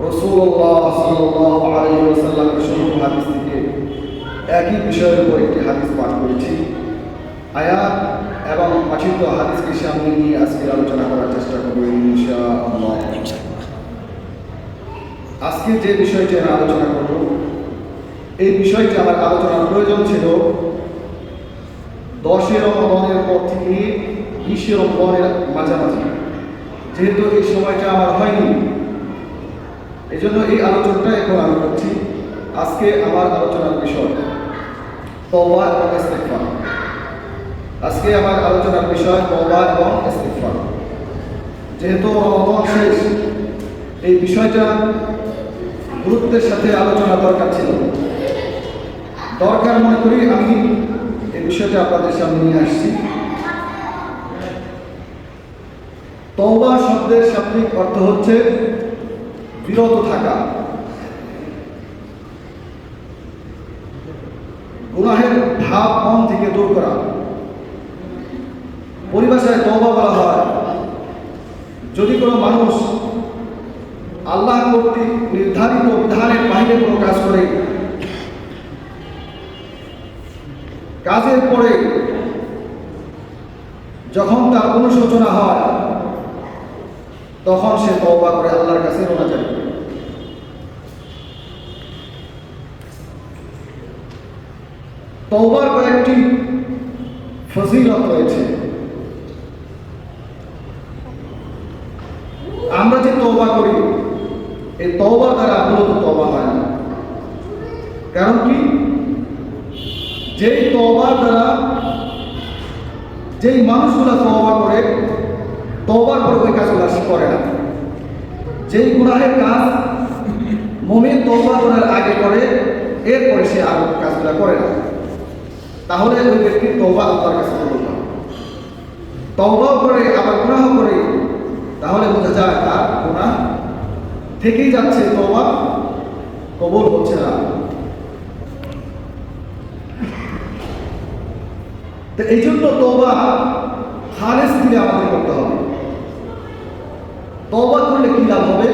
রাসূলুল্লাহ সাল্লাল্লাহু আলাইহি ওয়াসাল্লামের সহিহ হাদিস থেকে একই বিষয়ের উপর একটি হাদিস পাঠ করেছি। আয়াত এবং পাঠিত হাদিসকে সামনে নিয়ে আজকে আলোচনা করার চেষ্টা করব ইনশাআল্লাহ। আজকে যে বিষয়টি আমি আলোচনা করব, এই বিষয়টি আমার আলোচনার প্রয়োজন ছিল 10 রমজানের পর থেকে 20 রমজানের মাঝামাঝি, যেহেতু এই সময়টা আমার হয়নি, এই জন্য এই আলোচনাটা এখন আমি করছি। আজকে আমার আলোচনার বিষয় তওবা এবং ইস্তিগফার। আজকে আমার আলোচনার বিষয় তওবা এবং ইস্তিগফার। যেহেতু রমজান শেষ, এই বিষয়টা গুরুত্বের সাথে আলোচনা দরকার ছিল, দরকার মনে করি আমি এই বিষয়টা আপনাদের সামনে নিয়ে আসছি। তওবা শব্দের শাব্দিক অর্থ হচ্ছে বিরত থাকা, গুনাহের ভাব মন থেকে দূর করা। পরিভাষায় তওবা বলা হয় যদি কোনো মানুষ আল্লাহ কর্তৃক নির্ধারিত বিধানের বাইরে কোনো কাজ করে, কাজের পরে যখন তার অনুশোচনা হয় তখন সে তওবা করে আল্লাহর কাছে মোনাজাত করে। তওবার কয়েকটি ফজিলত রয়েছে। আমরা যে তওবা করি, এই তওবার দ্বারা মূলত তওবা হয় না। কারণ কি? যেই তওবার দ্বারা যেই মানুষগুলা তওবা করে, তওবার পর ওই কাজগুলো করে না। যেই গুনাহের কাজ মুমিন তওবা করার আগে করে, এরপরে সে আর কাজগুলো করে না, তাহলে ওই ব্যক্তির তওবা আল্লাহর কাছে কবুল হয়। তওবাও করে আবার গুনাহ করে, তাহলে বোঝা যায় তার গুনাহ থেকেই যাচ্ছে, তওবা কবুল হচ্ছে না। তো এই জন্য তওবা খালেস দিলে আমাদের করতে হবে। তওবা করলে কি লাভ হবে?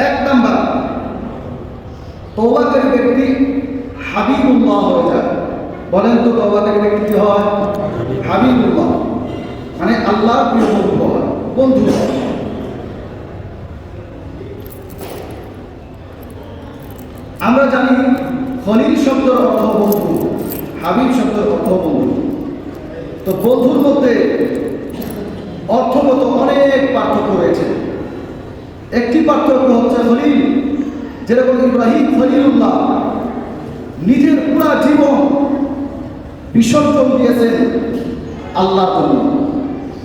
এক নাম্বার, তওবাকারী ব্যক্তি হাবিবুল্লাহ হয়ে যায়। বলেন তো, তওবাকারী ব্যক্তি কি হয়? হাবিবুল্লাহ, মানে আল্লাহর প্রিয় বন্ধু হয়, বন্ধু হয়। আমরা জানি খলিল শব্দের অর্থ বন্ধু, হাবিব শব্দের অর্থ বন্ধু। তো বন্ধুর মধ্যে অর্থগত অনেক পার্থক্য রয়েছে। একটি পার্থক্য হচ্ছে খলিল, যেরকম ইব্রাহিম খলিলুল্লাহ নিজের পুরা জীবন বিসর্জন দিয়েছেন আল্লাহর জন্য।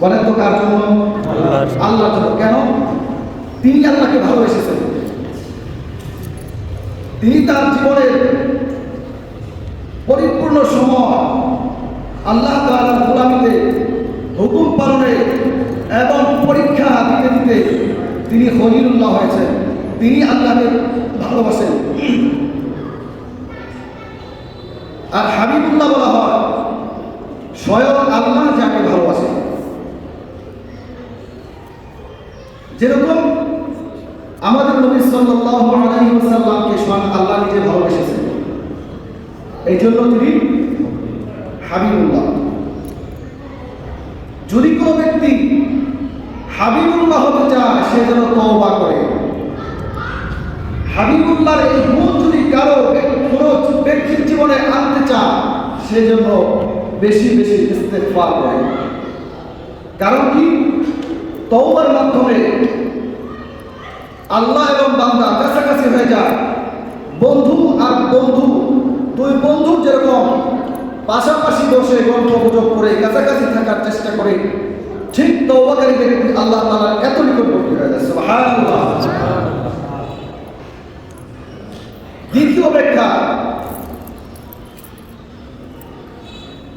বলেন তো কার জন্য? আল্লাহর জন্য। কেন? তিনি আল্লাহকে ভালোবেসেছেন। তিনি তার জীবনের পরিপূর্ণ সময় আল্লাহ তাআলার গোলামিতে, হুকুম পালনে এবং পরীক্ষা দিতে দিতে তিনি খলিলুল্লাহ হয়েছেন। তিনি আল্লাহকে ভালোবাসেন। আর হাবিবুল্লাহ বলা হয় স্বয়ং আল্লাহ যাকে ভালোবাসেন। যেরকম আমাদের নবী সাল্লাল্লাহু আলাইহি ওয়াসাল্লামকে স্বয়ং আল্লাহ নিজে ভালোবেসেছেন, এই জন্য তিনি হাবিবুল্লাহ। যদি কোনো ব্যক্তি হাবিবুল্লাহ হতে চায়, সে যেন তওবা করে। হাবিবুল্লাহর এই গুণ যদি কারো কোনো ব্যক্তির জীবনে আনতে চায়, সে জন্য বেশি বেশি ইস্তেগফার করে। কারণ কি? তওবার মাধ্যমে আল্লাহ এবং বান্দা কাছাকাছি হয়ে যায়। বন্ধু আর বন্ধু, দুই বন্ধু যেরকম পাশাপাশি বসে গল্প গুজব করে কাছাকাছি থাকার চেষ্টা করে, ঠিক তওবাকারী ব্যক্তি আল্লাহ তাআলার এত নিকটবর্তী হয়ে যায়। সুবহানাল্লাহ। দ্বিতীয় ব্যাখ্যা,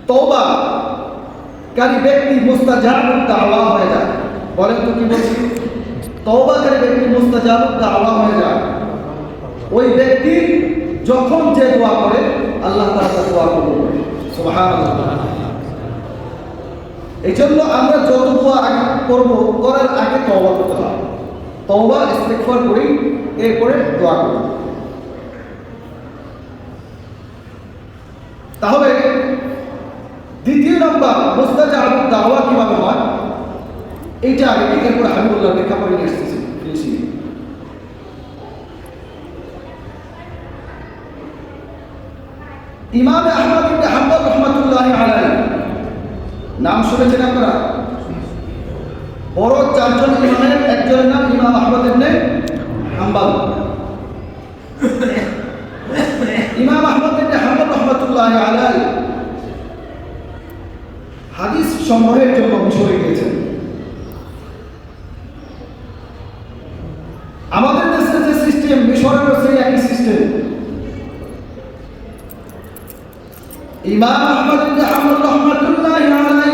তওবাকারী ব্যক্তি মুস্তাজাবুদ দাওয়া হয়ে যায়। বলেন তো কি বলছি? তওবাকারী ব্যক্তি মুস্তাজাবুদ দাওয়া হয়ে যায়। ওই ব্যক্তি যখন যে দোয়া করে, আল্লাহ তাআলা তার দোয়া কবুল করে। সুবহানাল্লাহ। এই জন্য আমরা যত দোয়া করব, করার আগে তওবা করতে হয়। তওবা ইস্তিগফার করি, এরপরে দোয়া করি। তাহলে দ্বিতীয় নাম্বার মুস্তাজাবুদ দাওয়া কিভাবে হয় এইটা আগে এরপর হাবিবুল্লাহ ব্যাখ্যা করে নিয়ে এসেছি। ইমাম আহমদ ইবনে হাম্বল রাহমাতুল্লাহি আলাইহি নাম শুনেছেন আপনারা? বড় চারজন ইমামের একজনের নাম ইমাম আহমদ ইবনে হাম্বল। ইমাম আহমদ ইবনে হাম্বল রাহমাতুল্লাহি আলাইহি হাদিস সংগ্রহের জন্য মিশরে গিয়েছেন। আমাদের দেশের যে সিস্টেম, মিশরেরও সেই একই সিস্টেম। ইমাম আহমদ ইবনে হাম্বল রাহমাতুল্লাহি আলাইহি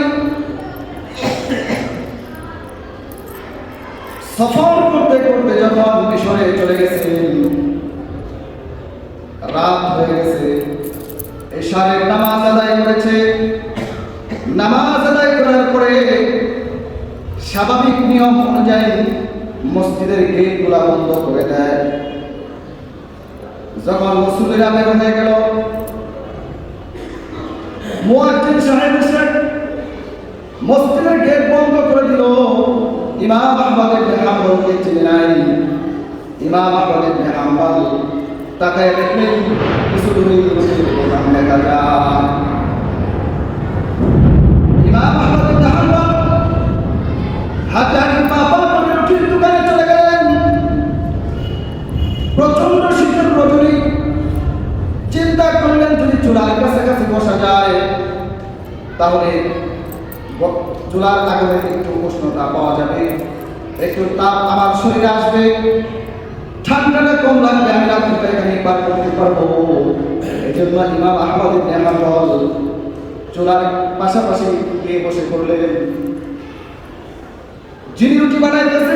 সফর করতে করতে যখন মিশরে চলে গেছেন, রাত হয়ে গেছে, এশারের নামাজ আদায় করেছে। নামাজ আদায় করার পরে স্বাভাবিক নিয়ম অনুযায়ী মসজিদের গেটগুলা বন্ধ করে দেয়। যখন মুসল্লিরা বের হয়ে গেল, মুয়াজ্জিন সাহেব এসে মসজিদের গেট বন্ধ করে দিল। ইমাম আহমদ ইবনে হাম্বলকে চিনে নাই। ইমাম আহমদ ইবনে হাম্বল তাকায় দেখলেন কিছু দূরে রুটির দোকান দেখা যায়। ইমাম আহমদ ইবনে হাম্বল হাজারি পাপা করে রুটির দোকানে চলে গেলেন। প্রচন্ড শীতের রজনী, চিন্তা করলেন যদি চুলার কাছাকাছি বসা যায় তাহলে চুলার আগুনে একটু উষ্ণতা পাওয়া যাবে, একটু তাপ আমার শরীরে আসবে, ঠান্ডাটা কম লাগবে, আমি রাত্রিটা এখানে পার করতে পারবো। এই জন্য ইমাম আহমদ ইবনে হাম্বল চুলার পাশাপাশি গিয়ে বসে পড়লেন। যিনি রুটি বানাইতেছে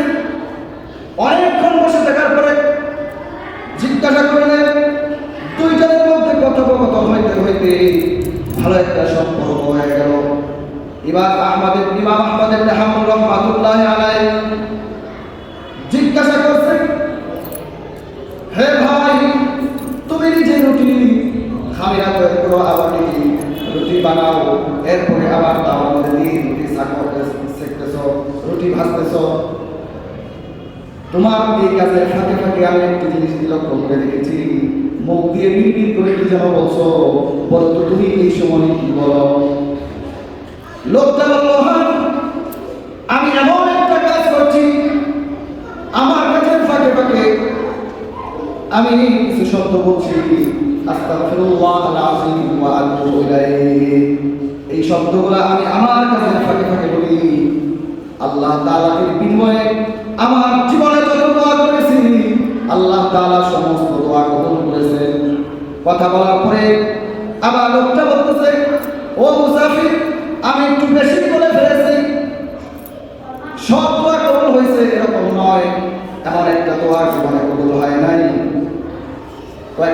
অনেকক্ষণ বসে থাকার পরে জিজ্ঞাসা করলেন, দুইজনের মধ্যে কথোপকথন হইতে হইতে ভালো একটা সম্পর্ক হয়ে গেল। ইমাম আহমদ ইবনে হাম্বল রাহমাতুল্লাহি আলাইহি জিজ্ঞাসা করছে, হে ভাই, তুমি নিজে রুটি খামিরা তৈরি করো, আবার রুটি বানাও, এরপরে আবার তাওয়ার মধ্যে দিয়ে রুটি সেকতেছ, রুটি ভাজতেছ। তোমার এই কাজের ফাঁকে ফাঁকে আমি একটি জিনিস লক্ষ্য করে দেখেছি, মুখ দিয়ে বিড়বিড় করে কি যেন বলছো, বলো তো তুমি এই সময় কি বলো? লোকটা বলল, হ্যাঁ, আমি এমন একটা কাজ করছি, আমার কাজের ফাঁকে ফাঁকে আমি কিছু শব্দ বলছি, আস্তাগফিরুল্লাহাল আযীম ওয়া আতুবু ইলাইহি। এই শব্দগুলো আমি আমার কাজের ফাঁকে ফাঁকে বলি। আল্লাহ তাআলার বিনিময়ে আমার জীবনে যত দোয়া করেছি আল্লাহ তাআলা সমস্ত দোয়া কবুল করেছেন। কথা বলার পরে আবার লোকটা বলতেছে, ও মুসাফির, আমি একটু বেশি বলে ফেলেছি, সব দোয়া কবুল হয়েছে এরকম নয়, এমন একটা দোয়া জীবনে কবুল হয় নাই।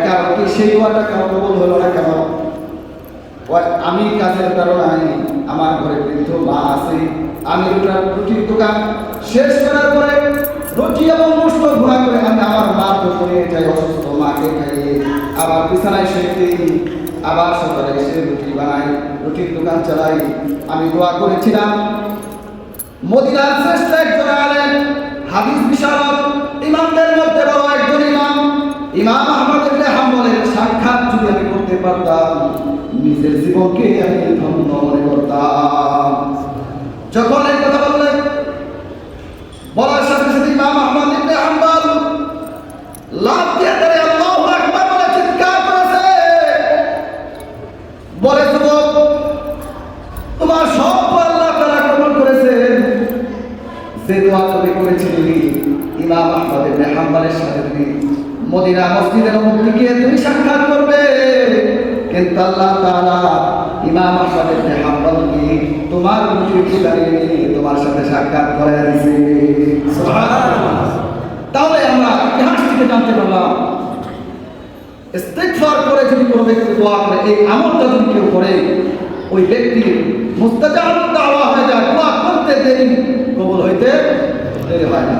কারণ কি সেই দোয়াটা কেন কবুল হলো না কেন? আমি কাজের কারণে আমার ঘরে বৃদ্ধ মা আছে, আমি রুটির দোকান শেষ করার পরে রুটি এবং মুষ্ট ঘোরা করে আমি আমার মার দোকানে যাই, অসুস্থ মাকে খাইয়ে আবার বিছানায় শুয়ে আবার সকালে এসে রুটি বানাই, রুটির দোকান চালাই। আমি দোয়া করেছিলাম মদিনার শ্রেষ্ঠ একজন আলেম, হাদিস বিশারদ, ইমামদের মধ্যে বড় একজন ইমাম, ইমাম আহমদ ইবনে হাম্বলের সাক্ষাৎ যদি আমি করতে পারতাম নিজের জীবনকে আমি ধন্য মনে করতাম। যখন এই কথা বললেন, বলার সাথে সাথে ইমাম আহমদ ইবনে হাম্বল লাফ দিয়ে দাঁড়িয়ে আল্লাহু আকবার বলে চিৎকার করেছে, বলে, যুবক, তোমার সব আল্লাহ তাআলা কবুল করেছেন। যে দোয়া তুমি করেছিলে ইমাম আহমদ ইবনে হাম্বলের সাথে তুমি মদিনা মসজিদের মুক্তি গিয়ে তুমি সাক্ষাৎ করবে, কিন্তু আল্লাহ তাআলা ইমাম আহমদ ইবনে হাম্বলকে তোমার রুটির দোকানে তোমার সাথে সাক্ষাৎ করে দিয়েছে। সুবহানাল্লাহ। তাহলে আমরা ইতিহাস থেকে জানতে পারলাম, ইস্তিগফার করে যদি কোনো ব্যক্তি দোয়া করে, এই আমলটা যদি কেউ করে, ওই ব্যক্তি মুস্তাজাবুদ দাওয়া হয়ে যায়, দোয়া করতে দেরি, কবুল হইতে দেরি। যেতে হয় না।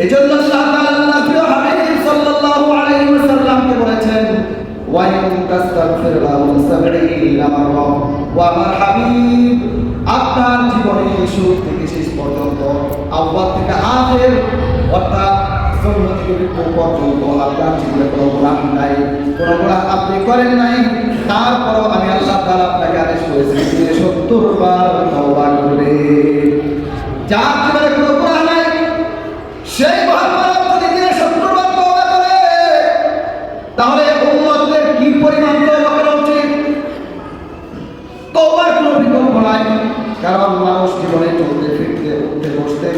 এজন্য আল্লাহ প্রিয় হাবিব সাল্লাল্লাহু আলাইহি ওয়াসাল্লামকে বলেছেন ওয়া ইন তাস্তাগফির লাহুম 70 মাররা, ওয়া আমার হাবিব আপনার জীবনে শুরু থেকে শেষ পর্যন্ত আউয়াল থেকে আখির অর্থাৎ জন্ম থেকে মৃত্যু পর্যন্ত আপনার জীবনে কোনো গুনাহ নাই, কোনো গুনাহ আপনি করেন নাই, তারপরও আমি আল্লাহ তাআলা আপনাকে আদেশ করেছি যে 70 বার তওবা করবে। যার জীবনে কোনো গুনাহ নাই সেই মহামানব যদি দিনে 70 বার তওবা করে তাহলে উম্মতের কি পরিমাণ তওবা করা উচিত? তওবার কোনো বিকল্প নাই। কারণ মানুষ জীবনে চলতে ফিরতে উঠতে বসতে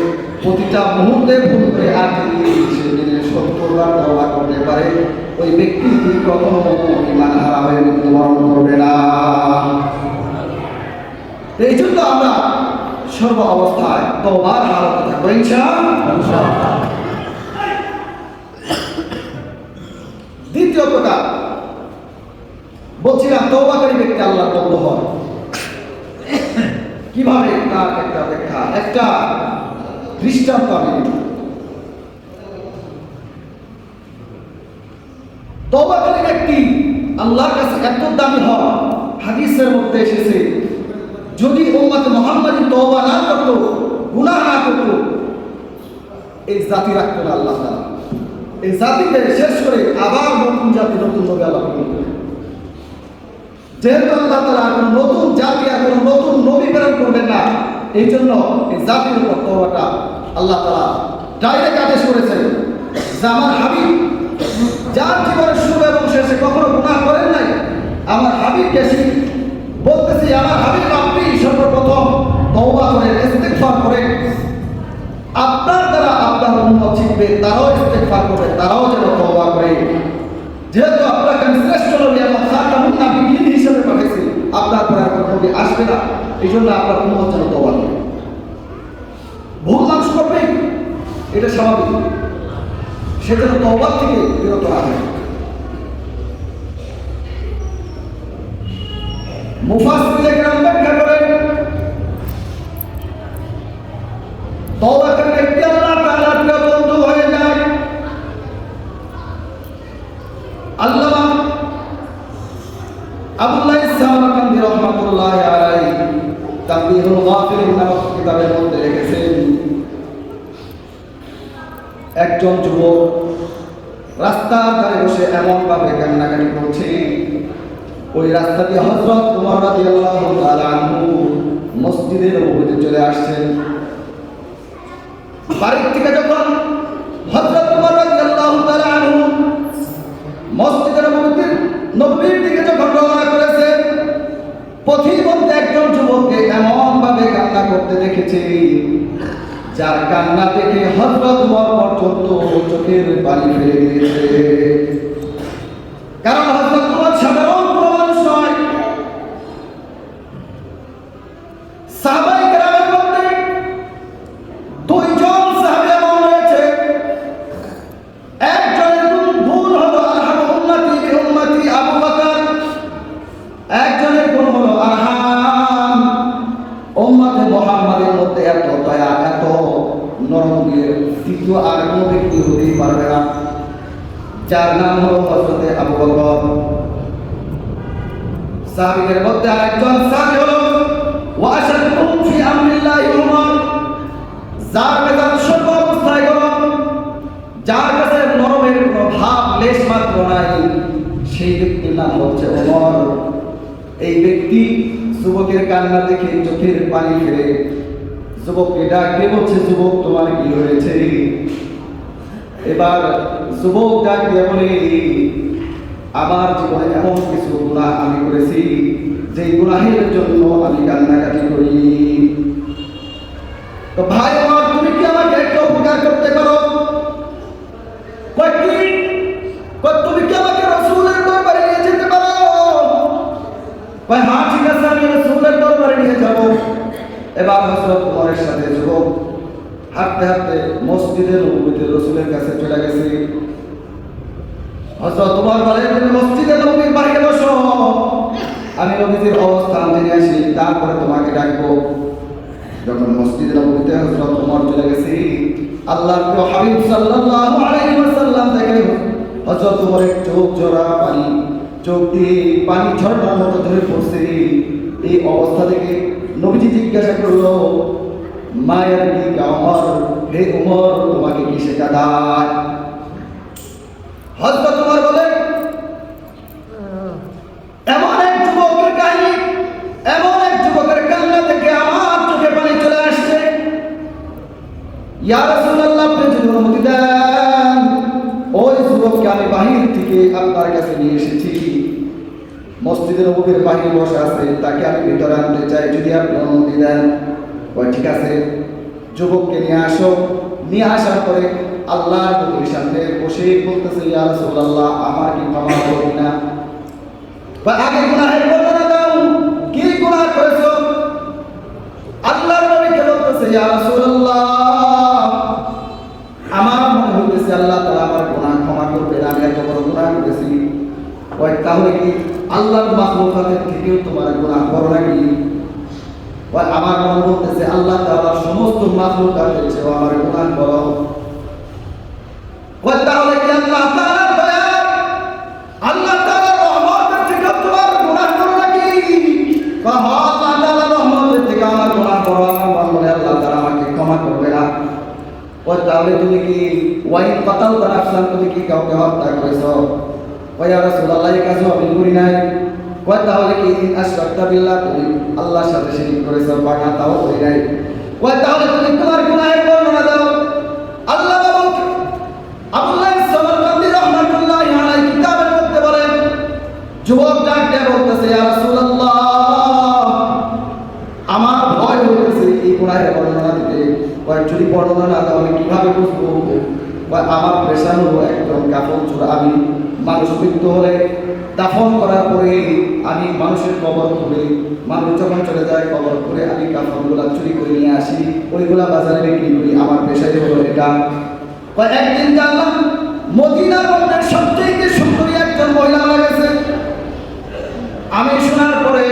প্রতিটা মুহূর্তে ভুল করে আর যদি সে দিনে 70 বার তওবা করতে পারে ওই ব্যক্তি কখনো ঈমান হারা হয়ে মৃত্যুবরণ করবে না। এই জন্য আমরা সর্ব অবস্থায় তওবার হালতে থাকবো ইনশাআল্লাহ। দ্বিতীয় কথা বলছিলাম, তওবাকারী ব্যক্তি আল্লাহর বন্ধু হয় কিভাবে, তার একটা ব্যাখ্যা, একটা দৃষ্টান্ত আমি দিব। তওবাকারী ব্যক্তি আল্লাহর কাছে এত দামি হয়, হাদিসের মধ্যে এসেছে যদি উম্মত মুহাম্মাদী তওবা না করত, গুনাহ না করত, এই জাতি রাখতো না আল্লাহ তাআলা। এই জাতিকে শেষ করে আবার নতুন জাতি, নতুন নবী আল্লাহ প্রেরণ করবেন। যেহেতু আল্লাহ তাআলা কোনো নতুন জাতি আর কোনো নতুন নবী প্রেরণ করবেন না, এই জন্য এই জাতির উপর তওবাটা আল্লাহ তাআলা ডাইরেক্ট আদেশ করেছেন যে আমার হাবিব যার জীবনের শুরু এবং শেষে কখনো গুনাহ করেন নাই, আমার হাবিবকে বলতেছি আমার হাবিব আপনি সর্বপ্রথম তওবা করেন, ইস্তিগফার করেন। আপনার দ্বারা আপনার উম্মত শিখবে, তারাও ইস্তিগফার করবে, তারাও যেন তওবা করে। যেহেতু আপনাকে আমি শ্রেষ্ঠ নবী এবং খাতামুন নবিয়্যিন হিসেবে পাঠাইছি, আপনার পরে আর কোনো নবী আসবে না, এই জন্য আপনার উম্মত যেন তওবা করে। ভুল মানুষ করবে, এটা স্বাভাবিক, সে যেন তওবা থেকে বিরত না হয়। মুফাসসিরে কেরাম ব্যাখ্যা করেন তওবাকারী ব্যক্তি আল্লাহ তাআলার প্রিয় বন্ধু হয়ে যায়। আল্লামা আবুল্লাহ সামারকান্দি রাহমাতুল্লাহি আলাইহি তানবীহুল গাফিলিন নামক কিতাবের মধ্যে লিখেছেন একজন যুবক রাস্তার ধারে বসে এমন ভাবে কান্নাকাটি করছে, ওই রাস্তা দিয়ে হযরত ওমর রাদিয়াল্লাহু তাআলা আনহু মসজিদে নববীতে চলে আসছেন। বাড়ি থেকে যখন হযরত ওমর রাদিয়াল্লাহু তাআলা আনহু মসজিদে নববীর দিকে যখন রওনা করেছেন, পথির মধ্যে একজন যুবককে এমন ভাবে কান্না করতে দেখেছে যার কান্না দেখে হযরত ওমর পর্যন্ত চোখের পানি ফেলে দিয়েছে। কারণ হযরত ওমর সাধারণ কোনো মানুষ নয়। সাহাবায়ে কেরামের মধ্যে দুইজন সাহাবী এমন রয়েছে, একজনের গুণ হলো আরহাম উম্মতি বি উম্মতি আবু বকর, একজনের গুণ হলো আরহাম উম্মতে মুহাম্মাদের মধ্যে এত দয়া, এত নরম দিয়ে দ্বিতীয় আর কোনো ব্যক্তি হতেই পারবে না, যার নাম হলো হযরতে আবু বকর। সাহাবীদের মধ্যে আরেকজন সাহাবী হলো ওয়াশাদুকুম ফি আমরিল্লাহি উমর, যার মেজাজ সর্ব অবস্থায় গরম, যার কাছে নরমের কোনো ভাব লেশ মাত্র নাই, সেই ব্যক্তির নাম হচ্ছে ওমর। এই ব্যক্তি যুবকের কান্না দেখে চোখের পানি ফেলে যুবককে ডাক দিয়ে বলছে, যুবক তোমার কি হয়েছে? এবার যুবক ডাক দিয়ে বলে, আমার জীবনে এমন কিছু গুনাহ আমি করেছি যে গুনাহের জন্য আমি কান্নাকাটি করি। তো ভাই আমার, তুমি কি আমাকে একটা উপকার করতে পারো? তুমি কি আমাকে রাসূলের দরবারে নিয়ে যেতে পারো? হ্যাঁ ঠিক আছে, আমি রাসূলের দরবারে নিয়ে যাব। এবার হযরত ওমরের সাথে যুবক হাঁটতে হাঁটতে মসজিদে নববীতে রাসূলের কাছে চলে গেছে। হযরত ওমর বলে, তুমি মসজিদে নববীর বাইরে বসো, আমি নবীজির অবস্থান জেনে আসি, তারপরে তোমাকে ডাকবো। যখন মসজিদে নববীতে হযরত ওমর চলে গেছে, আল্লাহর প্রিয় হাবিব সাল্লাল্লাহু আলাইহি ওয়াসাল্লাম দেখে হযরত ওমরের চোখ জোড়া পানি, চোখ দিয়ে পানি ঝরনার মতো ঝরে পড়ছে। এই অবস্থা থেকে নবীজি জিজ্ঞাসা করলো, মায়ের কি ওমর, হে ওমর তোমাকে কি শেখা দেয়? হযরত ওমর বলে, এমন এক যুবকের কাহিনী, এমন এক যুবকের কান্না থেকে আমার চোখে পানি চলে আসছে। ইয়া রাসূলুল্লাহ, আপনি যদি অনুমতি দেন, ওই যুবককে আমি বাহির থেকে আপনার কাছে নিয়ে এসেছি। মসজিদের নববীর বাহিরে বসে আছে, তাকে আমি ভিতরে আনতে চাই, যদি আপনি অনুমতি দেন। ওই ঠিক আছে, যুবককে নিয়ে আসো। নিয়ে আসার পরে আল্লাহর নবীর সামনে বসে বলতেছে, ইয়া রাসূলুল্লাহ, আমার কি ক্ষমা করবেন না? বা আগে গুনাহের বর্ণনা দাও, কি গুনাহ করেছো? আল্লাহর নবীকে বলতেছে, ইয়া রাসূলুল্লাহ, আমার মনে হইতেছে আল্লাহ তাআলা আমার গুনাহ ক্ষমা করবেন, আমি এত বড় গুনাহ করেছি। ওই তাহলে কি আল্লাহর মাখলুকাতের থেকেও তোমার গুনাহ বড় নাকি? ওই আমার মনে বলতেছে আল্লাহ তাআলা সমস্ত মাখলুকাতের চেয়ে আমার গুনাহ বড়। ওই তাহলে কি আল্লাহ তাআলার দয়া, আল্লাহ তাআলার রহমতের থেকেও তোমার গুনাহ বড় নাকি? আল্লাহ তাআলার রহমতের থেকে আমার গুনাহ বড়, আমার মনে আল্লাহ তাআলা আমাকে ক্ষমা করবে না। ওই তাহলে তুমি কি ওয়াই কাতাল তারাফসান, তুমি কি কাউকে হত্যা করেছো? ওই ইয়া রাসূলুল্লাহ, এই কাজ আমি করি নাই। ওই তাহলে কি আশরাকতা বিল্লাহ, তুমি আল্লাহর সাথে শিরক করেছো? বানা তাও করি নাই। ওই তাহলে তুমি তোমার গুনাহের বর্ণনা দাও। আল্লাহ আব্দুল্লাহ সামারকান্দি রাহমাতুল্লাহি আলাইহি কিতাবের মধ্যে বলেন, যুবক ডাকতে বলতেছে, ইয়া রাসূলুল্লাহ, আমার ভয় হইতেছে এই গুনাহের বর্ণনা দিতে। ওই যদি বর্ণনা না দাও আমি কিভাবে বুঝবো? বা আমার পেশানো একদম কাফন চূড়া, আমি মানুষ মৃত্যু হলে দাফন করার পরে আমি মানুষের কবর খুলে, মানুষ যখন চলে যায় কবর করে আমি কাফনগুলা চুরি করে নিয়ে আসি, ওইগুলা বাজারে বিক্রি করি, আমার পেশাই হলো এটা। একদিন জানলাম মদিনার মধ্যে সবচেয়ে সুন্দরী একজন মহিলা মারা গেছে। আমি শোনার পরে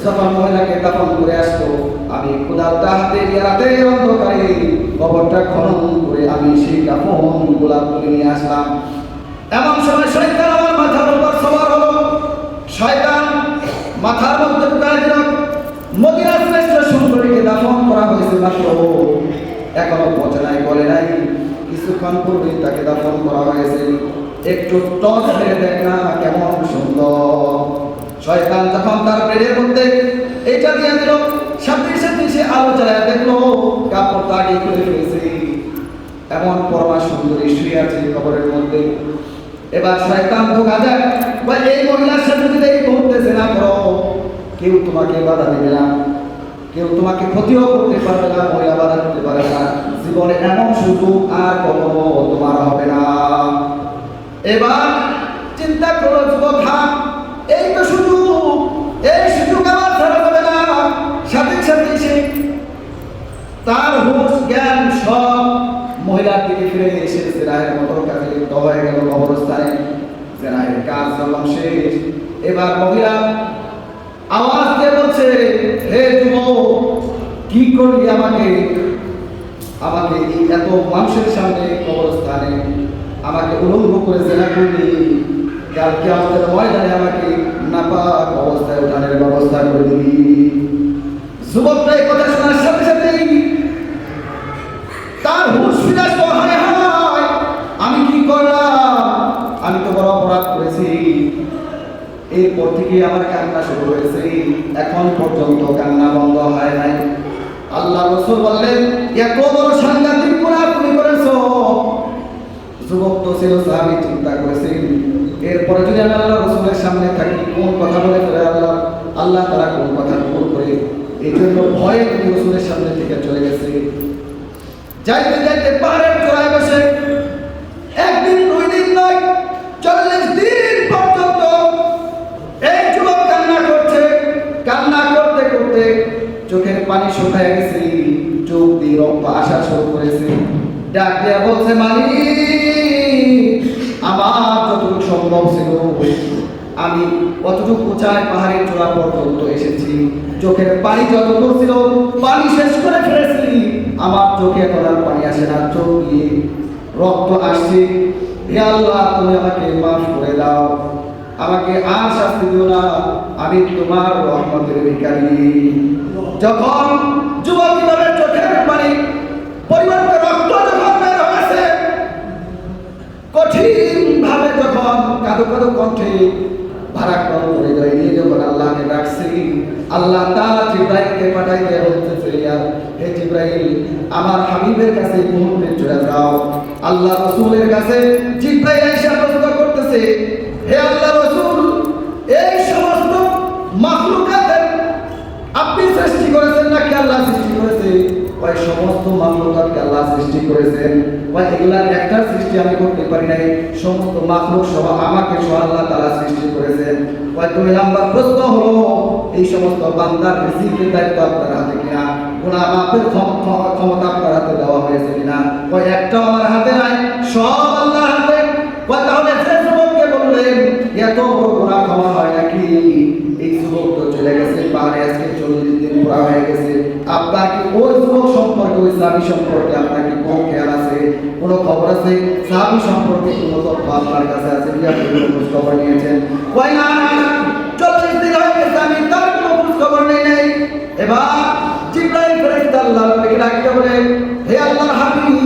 যখন মহিলাকে দাফন করে আসতো, আমি কোদাল হাতে রাতের অন্ধকারে কবরটা খনন করে আমি সেই কাফনগুলা তুলে নিয়ে আসলাম। এমন সময় শয়তান আমার মাথার উপর সওয়ার হলো। শয়তান মাথার মধ্যে ঢুকায় দিল, মদিনার শ্রেষ্ঠ সুন্দরীকে দাফন করা হয়েছে মাত্র, এখনো পচে নাই, বলে নাই, কিছুক্ষণ পূর্বে তাকে দাফন করা হয়েছে, একটু টস মেরে দেখ না কেমন সুন্দর। শয়তান যখন তার পেটের মধ্যে এটা দিয়ে দিল, সাথে সাথে সে আলো জ্বালায় দেখলো কাপড়টা আগে খুলে ফেলেছে, এমন পরমা সুন্দরী শুয়ে আছে কবরের মধ্যে। এবার শয়তান ধোঁকা দেয়, এই মহিলার সাথে যদি এই মুহূর্তে জেনা করো, কেউ তোমাকে বাধা দেবে না, কেউ তোমাকে ক্ষতিও করতে পারবে না, মহিলা বাধা দিতে পারবে না, জীবনে এমন সুযোগ আর কখনো তোমার হবে না। এবার চিন্তা করো যুবক, এই তো সুযোগ, এই সুযোগ আমার ছাড়া যাবে না। সাথে সাথে সে তার হুঁশ জ্ঞান সব মহিলার দিকে ফিরে এসে জেনাহের মতো কাজে লিপ্ত হয়ে গেল কবরস্থানে। জেনাহের কাজ যখন শেষ, এবার মহিলা আওয়াজ দিয়ে বলছে, হে যুবক, কি করলি আমাকে, আমাকে এই এত মানুষের সামনে কবরস্থানে আমাকে উলঙ্গ করে জেনা করলি, কালকে আমাদের ময়দানে আমাকে নাপাক অবস্থায় উঠানের ব্যবস্থা করে দিবি। যুবকটা এই কথা শোনার সাথে সাথেই তার হুঁশ ফিরে আসলো, হায় হায়, আমি কি করলাম, আমি তো বড় অপরাধ করেছি। এরপর থেকে আমার কান্না শুরু হয়েছে, এখন পর্যন্ত কান্না বন্ধ হয় নাই। আল্লাহ রাসূল বললেন, এত বড় সাংঘাতিক গুনাহ তুমি করেছো। যুবক তো ছিল, সাহাবী চিন্তা করেছেন, এরপরে যদি আমি আল্লাহ রাসূলের সামনে থাকি, কোন কথা বলে ফেলে আল্লাহ তারা কোন কথা কবুল করে, এই জন্য ভয়ে তিনি রাসূলের সামনে থেকে চলে গেছে। যাইতে যাইতে পাহাড়ের চূড়ায় বসে একদিন, 2 দিন নয়, 40 দিন পর্যন্ত এই যুবক কান্না করছে। কান্না করতে করতে চোখের পানি শুকায় গেছে, চোখ দিয়ে রক্ত আসা শুরু করেছে। ডাক দিয়া বলছে, মালিক, আমার যতটুকু সম্ভব ছিল আমি কতটুকু উঁচায় পাহাড়ের চূড়া পর্যন্ত এসেছি, চোখের পানি যত ছিল পানি শেষ করে ফেলেছি, আমার চোখে এখন আর পানি আসে না, চোখ দিয়ে রক্ত আসছে। হে আল্লাহ, তুমি আমাকে মাফ করে দাও, আমাকে আর শাস্তি দিও না, আমি তোমার রহমতের ভিখারি। যখন যুবক চোখের পানি পরিবর্তে রক্ত যখন বের হয়েছে, কঠিন ভাবে যখন কাঁদো কাঁদো কণ্ঠে ভারাক্রান্ত হৃদয় নিয়ে যখন আল্লাহকে ডাকছি, আল্লাহ তাআলা জিবরাইলকে পাঠাই দিয়ে বলতেছে, হে জিবরাইল, আমার হাবিবের কাছে মুহূর্তে চলে যাও। আল্লাহ রাসূলের কাছে জিবরাইল এসে প্রশ্ন করতেছে, হে আল্লাহ রাসূল, এই সমস্ত মাখলুকাতের আপনি সৃষ্টি করেছেন নাকি আল্লাহ সৃষ্টি করেছে? ওই সমস্ত মাখলুকাতকে আল্লাহ সৃষ্টি করেছেন, ওই এগুলার একটা সৃষ্টি আমি করতে পারি নাই, সমস্ত মাখলুক সহ আমাকে সহ আল্লাহ তাআলা সৃষ্টি করেছেন। ওই 2 নাম্বার প্রশ্ন হলো, এই সমস্ত বান্দার রিজিকের দায়িত্ব আপনার হাতে কিনা, গুনাহ মাফের ক্ষমতা আপনার হাতে দেওয়া হয়েছে কিনা? ওই একটাও আমার হাতে নাই, সব আল্লাহর হাতে। ওই তাহলে যে যুবককে বললেন এত বড় গুনাহ ক্ষমা হয় নাকি? এই যুবক তো চলে গেছে পাহাড়ে, আজকে 40 দিন পুরা হয়ে গেছে। আপনার কি ওই যুবক সম্পর্কে, ওই সাহাবী সম্পর্কে আপনার কি কোনো খেয়াল আছে, কোনো খবর আছে? সাহাবী সম্পর্কে কোনো তথ্য আপনার কাছে আছে কি? আপনি কোনো খোঁজ খবর নিয়েছেন? কই না, 40 দিন হয়ে গেছে, আমি তার কোনো খোঁজ খবর নেই নাই। এবার জিবরাইল ফেরেশতা আল্লাহকে ডাকতে বলে, হে আল্লাহর হাবিব,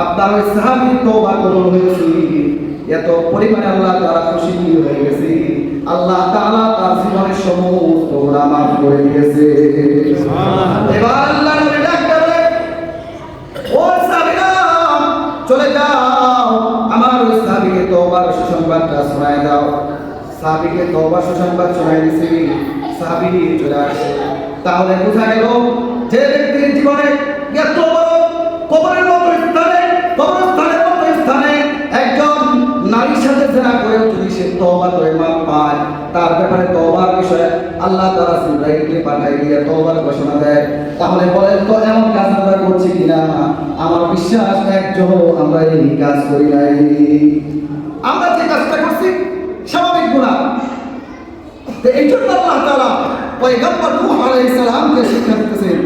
আপনার ওই সাহাবী তওবা কবুল হয়েছে, এত পরিমাণে আল্লাহ তাআলা খুশি হয়ে গেছে, আল্লাহ তাআলা তার জীবনের সমস্ত গুনাহ মাফ করে দিয়েছে। এবার আল্লাহ নবী ডাকতে বলে, ও সাহাবীরা চলে যাও, আমার ওই সাহাবীকে তওবার সুসংবাদটা শোনায় দাও। সাহাবীকে তওবার সুসংবাদ শোনায় দিয়েছে, সাহাবী চলে আসে। তাহলে বোঝা গেল যে ব্যক্তির জীবনে এত বড় কবরের মতো স্থানে, কবরস্থানের মতো স্থানে একজন নারীর সাথে জেনা করে যদি সে তওবা করে মাফ পায়, তার ব্যাপারে তওবার বিষয়ে আল্লাহ তাআলা জিবরাইলকে পাঠাই দিয়ে তওবার ঘোষণা দেয়। তাহলে বলেন তো এমন কাজ আমরা করছি কিনা? আমার বিশ্বাস একজন আমরা এই কাজ করি নাই। আমরা যে কাজটা করছি স্বাভাবিক গুনাহ। তো এই জন্য আল্লাহ তাআলা পয়গম্বর নূহ আলাইহিস সালামকে শিক্ষা দিতেছেন,